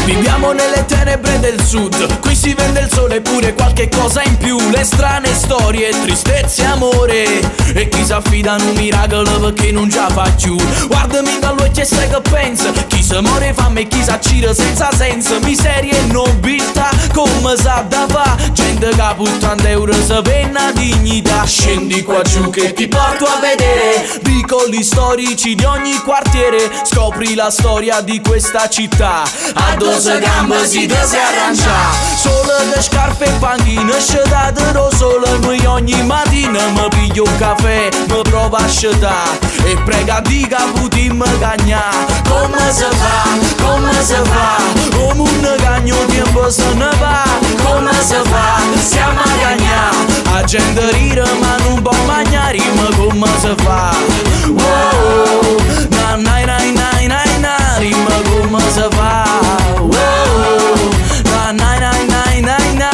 Viviamo nelle tenebre del sud, qui si vende il sole e pure qualche cosa in più. Le strane storie, tristezze e amore, e chi si affida a un miracolo perché non già fa più. Guardami dall'occhio e sai che pensa, chi si muore fame e chi si accira senza senso. Miseria e nobiltà, come sa da fa, gente che ha puttana euro se penna dignità. Scendi qua giù che ti porto a vedere vicoli storici di ogni quartiere. Scopri la storia di questa città, a 12 gambe si arrancia. Solo le scarpe e panchine, scedatelo solo. Noi ogni mattina mi piglio un caffè, mi provo a scettare e prega di caputi mi cagna. Come si fa, come si fa, come un cagno tempo se ne va. Come si fa, siamo a cagnà, la gente ride ma non può mangiare. Ma come si fa, wow, na na na na na na, ma come si fa, wow, na na na na na na.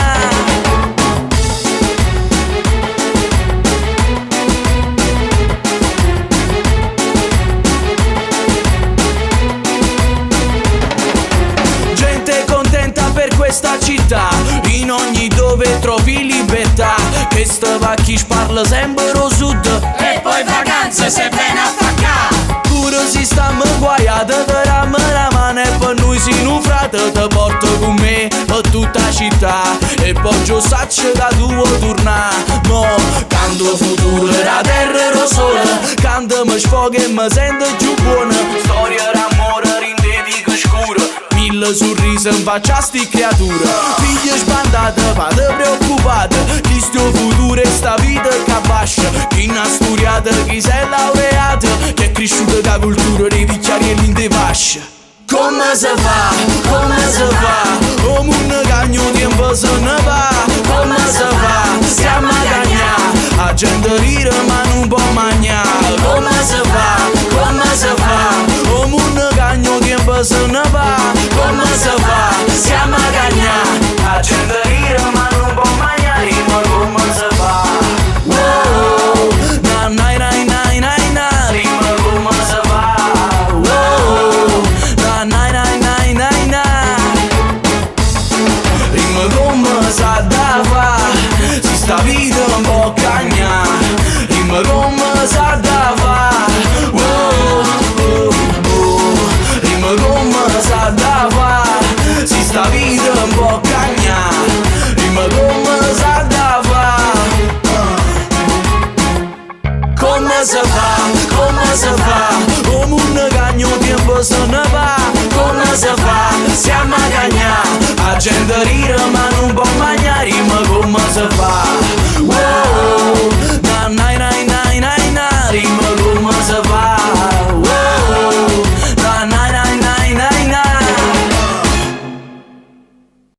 Gente contenta per questa città, in ogni dove trovi libertà. Che sta va chi parla sempre lo sud E poi vacanze se viene a faccà. pure si stiamo guaiate, te dammi la mano e per noi si un frate. Te porto con me per tutta la città e poi giù saccio da tuo tornà. Mo canto futuro la terra e lo sole, canto mi sfogo e mi sento più buona. Storia d'amore rindedico scuro, mille sorrisi in faccia a sti creature. Figlie sbandate, fate preoccupate, chi sto futuro e sta vita che abbascia. Chi n'ha studiato, chi si è laureato, chi è cresciuto da cultura dei vicchiarielli in de fascia. Come si fa, come si fa, come un cagno tempo se ne va. Come si fa, siamo a cagnà, la gente ride ma non può mangiare.